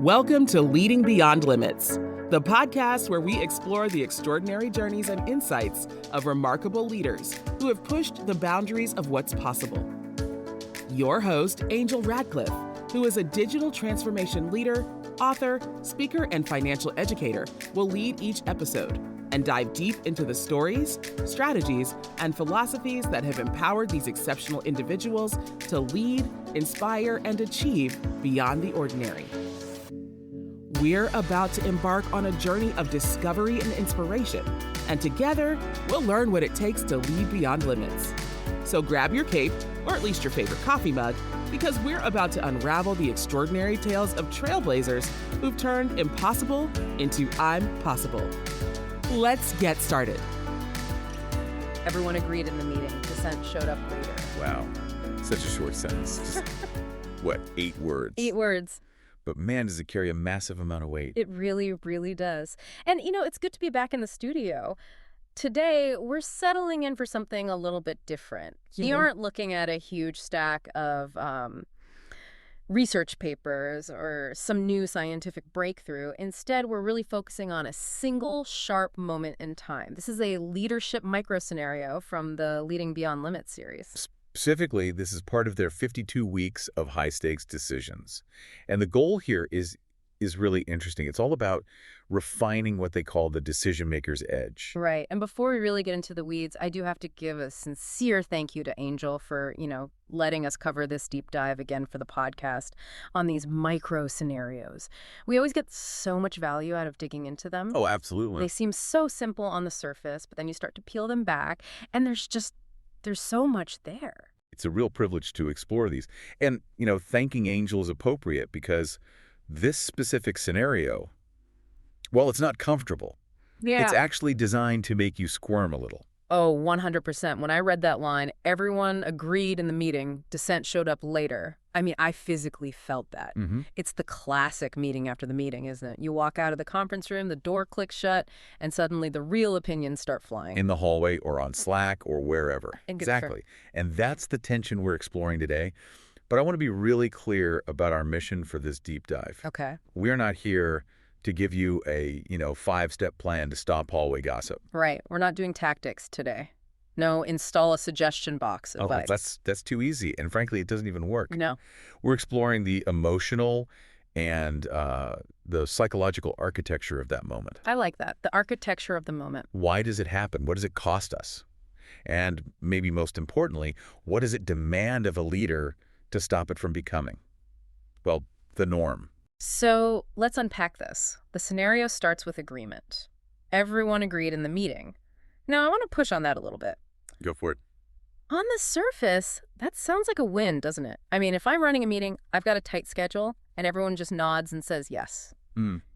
Welcome to Leading Beyond Limits, the podcast where we explore the extraordinary journeys and insights of remarkable leaders who have pushed the boundaries of what's possible. Your host, Angel Radcliffe, who is a digital transformation leader, author, speaker, and financial educator, will lead each episode and dive deep into the stories, strategies, and philosophies that have empowered these exceptional individuals to lead, inspire, and achieve beyond the ordinary. We're about to embark on a journey of discovery and inspiration, and together, we'll learn what it takes to lead beyond limits. So grab your cape, or at least your favorite coffee mug, because we're about to unravel the extraordinary tales of trailblazers who've turned impossible into I'm possible. Let's get started. Everyone agreed in the meeting. Dissent showed up later. Wow. Such a short sentence. Just, what, 8 words? 8 words. But man, does it carry a massive amount of weight. It really, really does. And, it's good to be back in the studio. Today, we're settling in for something a little bit different. We aren't looking at a huge stack of research papers or some new scientific breakthrough. Instead, we're really focusing on a single sharp moment in time. This is a leadership micro-scenario from the Leading Beyond Limits series. Specifically, this is part of their 52 weeks of high-stakes decisions. And the goal here is really interesting. It's all about refining what they call the decision-maker's edge. Right. And before we really get into the weeds, I do have to give a sincere thank you to Angel for, letting us cover this deep dive again for the podcast on these micro scenarios. We always get so much value out of digging into them. Oh, absolutely. They seem so simple on the surface, but then you start to peel them back, and there's so much there. It's a real privilege to explore these. And, thanking Angel is appropriate because this specific scenario, well, it's not comfortable. Yeah. It's actually designed to make you squirm a little. Oh, 100%. When I read that line, everyone agreed in the meeting. Dissent showed up later. I physically felt that. Mm-hmm. It's the classic meeting after the meeting, isn't it? You walk out of the conference room, the door clicks shut, and suddenly the real opinions start flying. In the hallway or on Slack or wherever. Exactly. And that's the tension we're exploring today. But I want to be really clear about our mission for this deep dive. Okay. We're not here to give you a, 5-step plan to stop hallway gossip. Right. We're not doing tactics today. No, install a suggestion box advice. That's too easy. And frankly, it doesn't even work. No. We're exploring the emotional and the psychological architecture of that moment. I like that. The architecture of the moment. Why does it happen? What does it cost us? And maybe most importantly, what does it demand of a leader to stop it from becoming, well, the norm? So let's unpack this. The scenario starts with agreement. Everyone agreed in the meeting. Now, I want to push on that a little bit. Go for it. On the surface, that sounds like a win, doesn't it? If I'm running a meeting, I've got a tight schedule, and everyone just nods and says yes.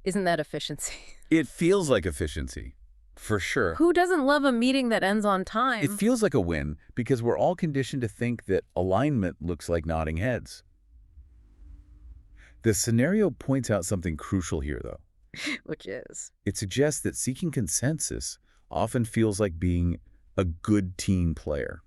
Isn't that efficiency? It feels like efficiency, for sure. Who doesn't love a meeting that ends on time? It feels like a win because we're all conditioned to think that alignment looks like nodding heads. The scenario points out something crucial here, though. Which is? It suggests that seeking consensus often feels like being a good team player.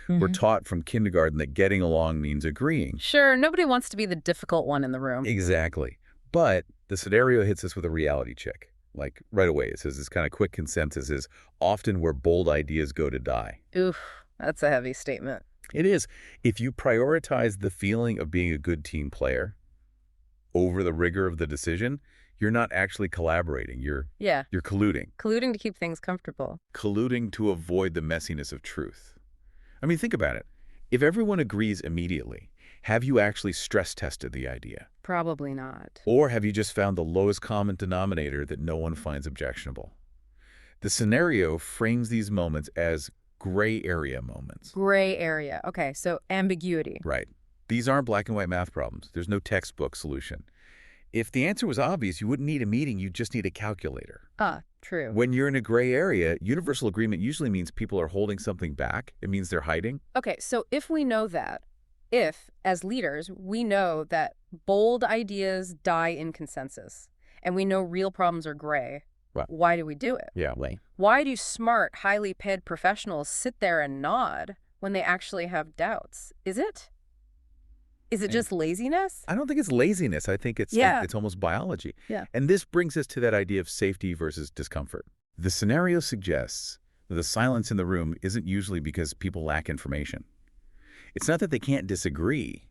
We're taught from kindergarten that getting along means agreeing. Sure, nobody wants to be the difficult one in the room. Exactly. But the scenario hits us with a reality check. Like right away, it says this kind of quick consensus is often where bold ideas go to die. Oof, that's a heavy statement. It is. If you prioritize the feeling of being a good team player over the rigor of the decision, you're not actually collaborating. You're colluding. Colluding to keep things comfortable. Colluding to avoid the messiness of truth. Think about it. If everyone agrees immediately, have you actually stress tested the idea? Probably not. Or have you just found the lowest common denominator that no one finds objectionable? The scenario frames these moments as gray area moments. Gray area. Okay, so ambiguity. Right. These aren't black and white math problems. There's no textbook solution. If the answer was obvious, you wouldn't need a meeting. You'd just need a calculator. True. When you're in a gray area, universal agreement usually means people are holding something back. It means they're hiding. Okay, so if we know that, as leaders, we know that bold ideas die in consensus, and we know real problems are gray, Right. Why do we do it? Yeah. Why do smart, highly paid professionals sit there and nod when they actually have doubts? Is it Is it just laziness? I don't think it's laziness. I think it's almost biology. Yeah. And this brings us to that idea of safety versus discomfort. The scenario suggests that the silence in the room isn't usually because people lack information. It's not that they can't disagree.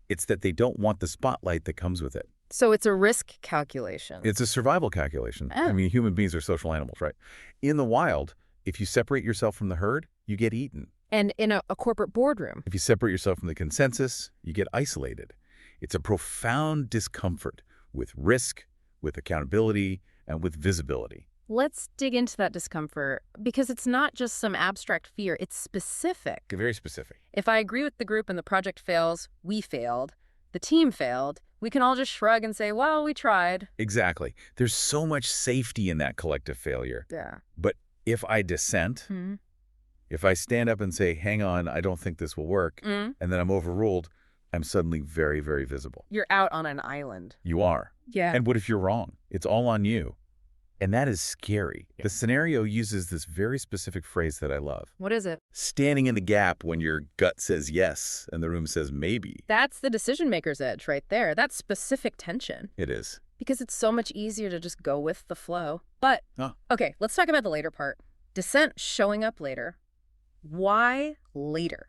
It's that they don't want the spotlight that comes with it. So it's a risk calculation. It's a survival calculation. I mean, human beings are social animals, right? In the wild, if you separate yourself from the herd, you get eaten. And in a corporate boardroom. If you separate yourself from the consensus, you get isolated. It's a profound discomfort with risk, with accountability, and with visibility. Let's dig into that discomfort, because it's not just some abstract fear, it's specific. Very specific. If I agree with the group and the project fails, we failed, the team failed, we can all just shrug and say, well, we tried. Exactly. There's so much safety in that collective failure. Yeah. But if I dissent, if I stand up and say, hang on, I don't think this will work, and then I'm overruled, I'm suddenly very, very visible. You're out on an island. You are. Yeah. And what if you're wrong? It's all on you. And that is scary. Yeah. The scenario uses this very specific phrase that I love. What is it? Standing in the gap when your gut says yes and the room says maybe. That's the decision maker's edge right there. That's specific tension. It is. Because it's so much easier to just go with the flow. But, okay, let's talk about the later part. Dissent showing up later. Why later?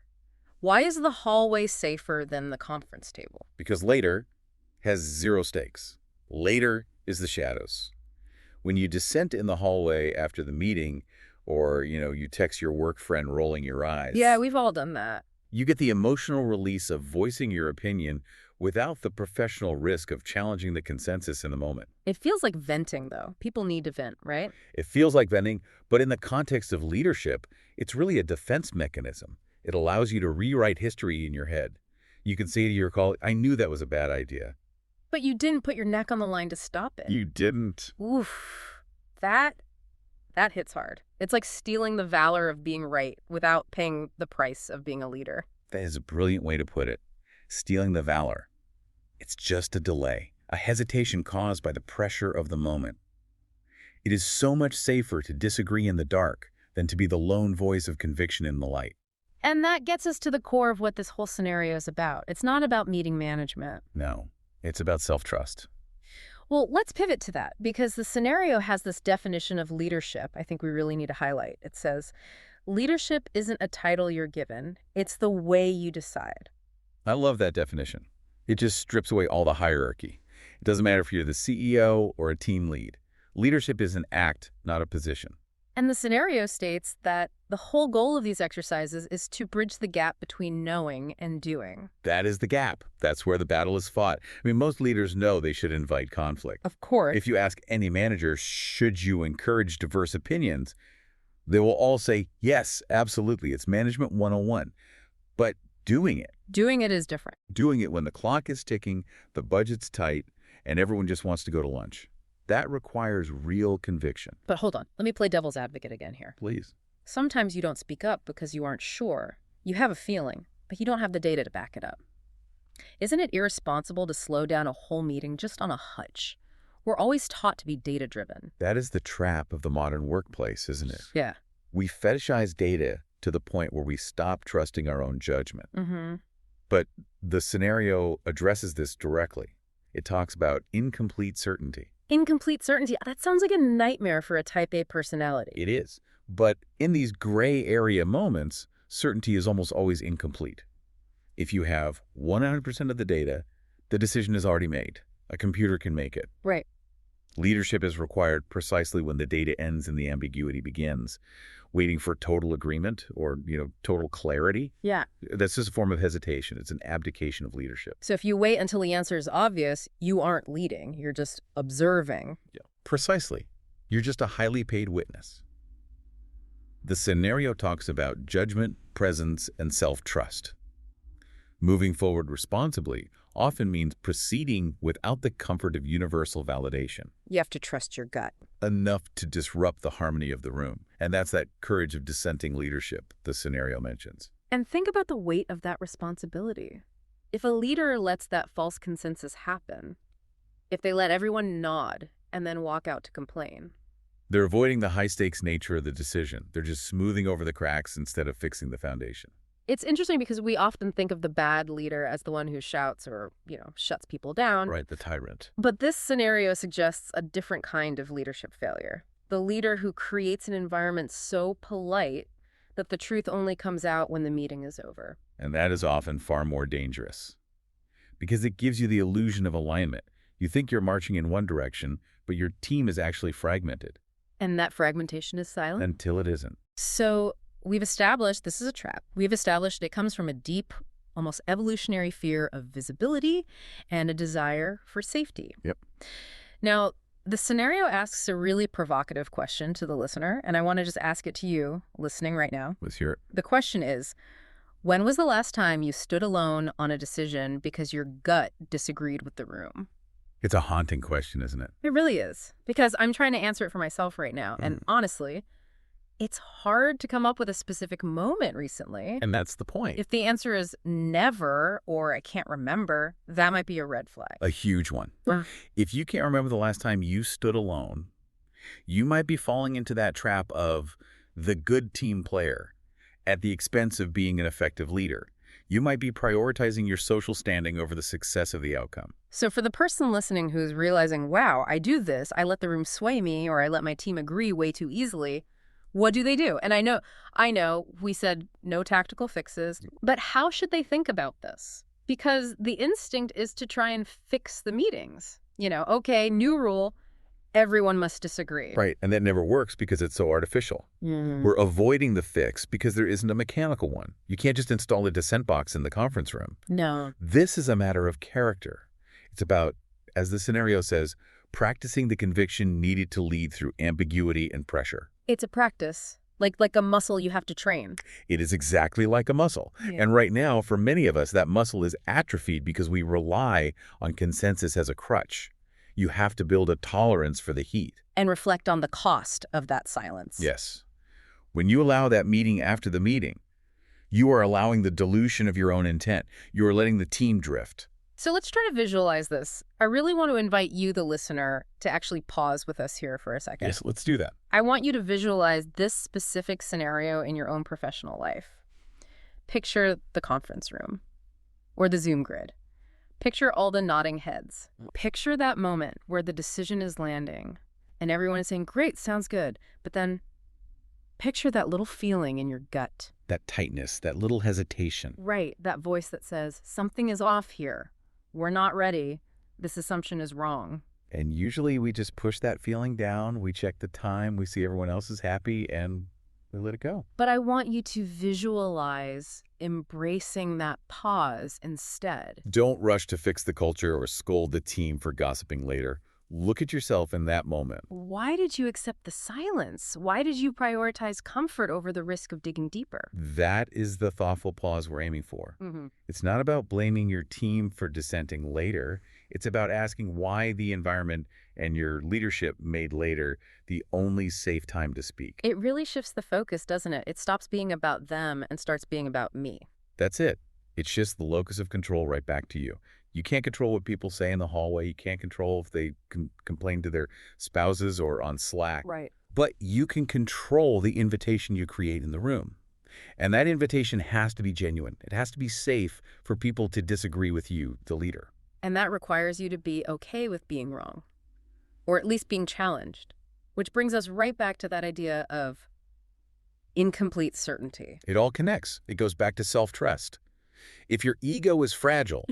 Why is the hallway safer than the conference table? Because later has zero stakes. Later is the shadows. When you dissent in the hallway after the meeting, or, you text your work friend rolling your eyes. Yeah, we've all done that. You get the emotional release of voicing your opinion without the professional risk of challenging the consensus in the moment. It feels like venting, though. People need to vent, right? It feels like venting, but in the context of leadership, it's really a defense mechanism. It allows you to rewrite history in your head. You can say to your colleague, I knew that was a bad idea. But you didn't put your neck on the line to stop it. You didn't. Oof. That hits hard. It's like stealing the valor of being right without paying the price of being a leader. That is a brilliant way to put it. Stealing the valor. It's just a delay, a hesitation caused by the pressure of the moment. It is so much safer to disagree in the dark than to be the lone voice of conviction in the light. And that gets us to the core of what this whole scenario is about. It's not about meeting management. No, it's about self-trust. Well, let's pivot to that, because the scenario has this definition of leadership I think we really need to highlight. It says, leadership isn't a title you're given, it's the way you decide. I love that definition. It just strips away all the hierarchy. It doesn't matter if you're the CEO or a team lead. Leadership is an act, not a position. And the scenario states that the whole goal of these exercises is to bridge the gap between knowing and doing. That is the gap. That's where the battle is fought. I mean, most leaders know they should invite conflict. Of course. If you ask any manager, should you encourage diverse opinions, they will all say, yes, absolutely. It's management 101. But doing it is different. Doing it when the clock is ticking, the budget's tight, and everyone just wants to go to lunch. That requires real conviction. But hold on. Let me play devil's advocate again here. Please. Sometimes you don't speak up because you aren't sure. You have a feeling, but you don't have the data to back it up. Isn't it irresponsible to slow down a whole meeting just on a hunch? We're always taught to be data-driven. That is the trap of the modern workplace, isn't it? Yeah. We fetishize data to the point where we stop trusting our own judgment. Mm-hmm. But the scenario addresses this directly. It talks about incomplete certainty. Incomplete certainty. That sounds like a nightmare for a type A personality. It is. But in these gray area moments, certainty is almost always incomplete. If you have 100% of the data, the decision is already made. A computer can make it. Right. Leadership is required precisely when the data ends and the ambiguity begins. Waiting for total agreement or, total clarity. Yeah. That's just a form of hesitation. It's an abdication of leadership. So if you wait until the answer is obvious, you aren't leading. You're just observing. Yeah. Precisely. You're just a highly paid witness. The scenario talks about judgment, presence, and self-trust. Moving forward responsibly often means proceeding without the comfort of universal validation. You have to trust your gut. Enough to disrupt the harmony of the room. And that's that courage of dissenting leadership the scenario mentions. And think about the weight of that responsibility. If a leader lets that false consensus happen, if they let everyone nod and then walk out to complain. They're avoiding the high-stakes nature of the decision. They're just smoothing over the cracks instead of fixing the foundation. It's interesting because we often think of the bad leader as the one who shouts or, shuts people down. Right, the tyrant. But this scenario suggests a different kind of leadership failure. The leader who creates an environment so polite that the truth only comes out when the meeting is over. And that is often far more dangerous because it gives you the illusion of alignment. You think you're marching in one direction, but your team is actually fragmented. And that fragmentation is silent? Until it isn't. So we've established this is a trap. We've established it comes from a deep, almost evolutionary fear of visibility and a desire for safety. Yep. Now, the scenario asks a really provocative question to the listener, and I want to just ask it to you listening right now. Let's hear it. The question is, when was the last time you stood alone on a decision because your gut disagreed with the room? It's a haunting question, isn't it? It really is, because I'm trying to answer it for myself right now. And honestly, it's hard to come up with a specific moment recently. And that's the point. If the answer is never or I can't remember, that might be a red flag. A huge one. If you can't remember the last time you stood alone, you might be falling into that trap of the good team player at the expense of being an effective leader. You might be prioritizing your social standing over the success of the outcome. So for the person listening who's realizing, wow, I do this, I let the room sway me, or I let my team agree way too easily, what do they do? And I know we said no tactical fixes, but how should they think about this? Because the instinct is to try and fix the meetings. Okay, new rule, everyone must disagree. Right, and that never works because it's so artificial. We're avoiding the fix because there isn't a mechanical one. You can't just install a dissent box in the conference room. No. This is a matter of character. It's about, as the scenario says, practicing the conviction needed to lead through ambiguity and pressure. It's a practice, like a muscle you have to train. It is exactly like a muscle. Yeah. And right now, for many of us, that muscle is atrophied because we rely on consensus as a crutch. You have to build a tolerance for the heat. And reflect on the cost of that silence. Yes. When you allow that meeting after the meeting, you are allowing the dilution of your own intent. You are letting the team drift. So let's try to visualize this. I really want to invite you, the listener, to actually pause with us here for a second. Yes, let's do that. I want you to visualize this specific scenario in your own professional life. Picture the conference room or the Zoom grid. Picture all the nodding heads. Picture that moment where the decision is landing and everyone is saying, great, sounds good. But then picture that little feeling in your gut. That tightness, that little hesitation. Right, that voice that says, something is off here. We're not ready. This assumption is wrong. And usually we just push that feeling down. We check the time. We see everyone else is happy and we let it go. But I want you to visualize embracing that pause instead. Don't rush to fix the culture or scold the team for gossiping later. Look at yourself in that moment. Why did you accept the silence? Why did you prioritize comfort over the risk of digging deeper? That is the thoughtful pause we're aiming for. It's not about blaming your team for dissenting later. It's about asking why the environment and your leadership made later the only safe time to speak. It really shifts the focus, doesn't it? It stops being about them and starts being about me. That's it. It shifts the locus of control right back to you. You can't control what people say in the hallway. You can't control if they complain to their spouses or on Slack. Right. But you can control the invitation you create in the room. And that invitation has to be genuine. It has to be safe for people to disagree with you, the leader. And that requires you to be okay with being wrong, or at least being challenged, which brings us right back to that idea of incomplete certainty. It all connects. It goes back to self-trust. If your ego is fragile,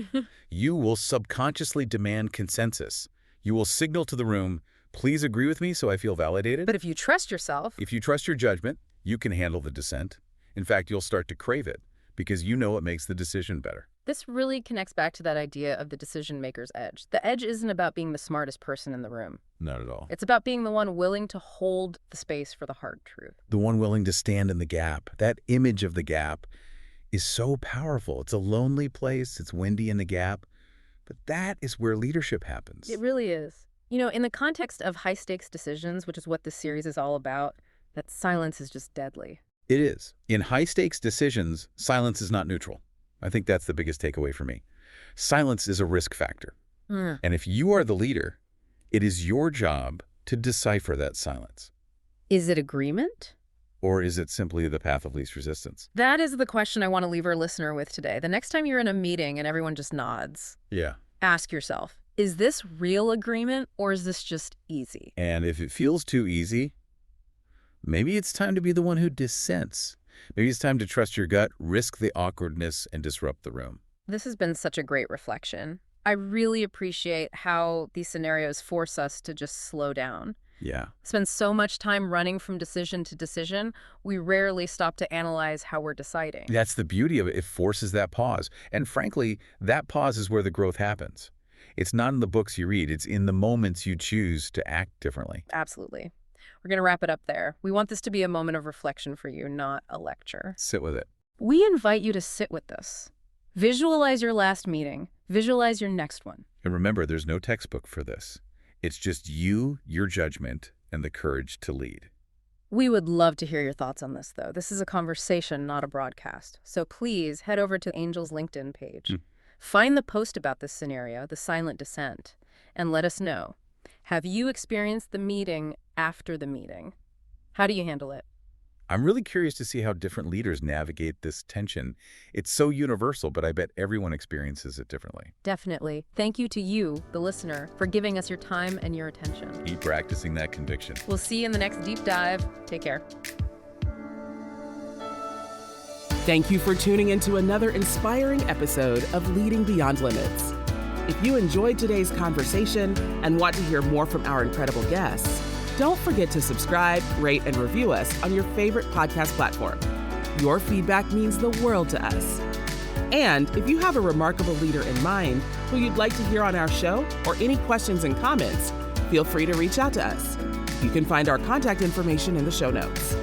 you will subconsciously demand consensus. You will signal to the room, please agree with me so I feel validated. But if you trust yourself... If you trust your judgment, you can handle the dissent. In fact, you'll start to crave it because you know it makes the decision better. This really connects back to that idea of the decision maker's edge. The edge isn't about being the smartest person in the room. Not at all. It's about being the one willing to hold the space for the hard truth. The one willing to stand in the gap. That image of the gap is so powerful. It's a lonely place. It's windy in the gap. But that is where leadership happens. It really is. In the context of high-stakes decisions, which is what this series is all about, that silence is just deadly. It is. In high-stakes decisions, silence is not neutral. I think that's the biggest takeaway for me. Silence is a risk factor. And if you are the leader, it is your job to decipher that silence. Is it agreement? Or is it simply the path of least resistance? That is the question I want to leave our listener with today. The next time you're in a meeting and everyone just nods, Yeah. ask yourself, is this real agreement or is this just easy? And if it feels too easy, maybe it's time to be the one who dissents. Maybe it's time to trust your gut, risk the awkwardness, and disrupt the room. This has been such a great reflection. I really appreciate how these scenarios force us to just slow down. Yeah. Spend so much time running from decision to decision, we rarely stop to analyze how we're deciding. That's the beauty of it. It forces that pause. And frankly, that pause is where the growth happens. It's not in the books you read. It's in the moments you choose to act differently. Absolutely. We're going to wrap it up there. We want this to be a moment of reflection for you, not a lecture. Sit with it. We invite you to sit with this. Visualize your last meeting. Visualize your next one. And remember, there's no textbook for this. It's just you, your judgment, and the courage to lead. We would love to hear your thoughts on this, though. This is a conversation, not a broadcast. So please head over to Angel's LinkedIn page. Find the post about this scenario, the silent dissent, and let us know. Have you experienced the meeting after the meeting? How do you handle it? I'm really curious to see how different leaders navigate this tension. It's so universal, but I bet everyone experiences it differently. Definitely. Thank you to you, the listener, for giving us your time and your attention. Keep practicing that conviction. We'll see you in the next deep dive. Take care. Thank you for tuning into another inspiring episode of Leading Beyond Limits. If you enjoyed today's conversation and want to hear more from our incredible guests, don't forget to subscribe, rate, and review us on your favorite podcast platform. Your feedback means the world to us. And if you have a remarkable leader in mind who you'd like to hear on our show or any questions and comments, feel free to reach out to us. You can find our contact information in the show notes.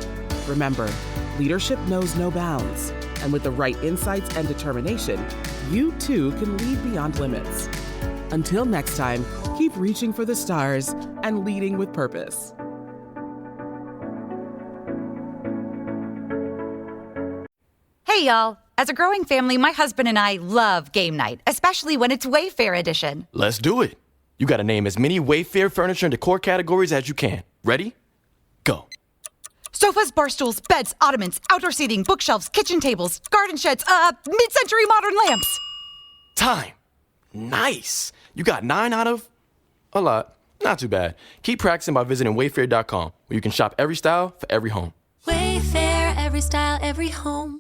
Remember, leadership knows no bounds. And with the right insights and determination, you too can lead beyond limits. Until next time, keep reaching for the stars and leading with purpose. Hey, y'all. As a growing family, my husband and I love game night, especially when it's Wayfair edition. Let's do it. You got to name as many Wayfair furniture and decor categories as you can. Ready? Go. Sofas, bar stools, beds, ottomans, outdoor seating, bookshelves, kitchen tables, garden sheds, mid-century modern lamps. Time. Nice. You got 9 out of a lot. Not too bad. Keep practicing by visiting wayfair.com, where you can shop every style for every home. Wayfair, every style, every home.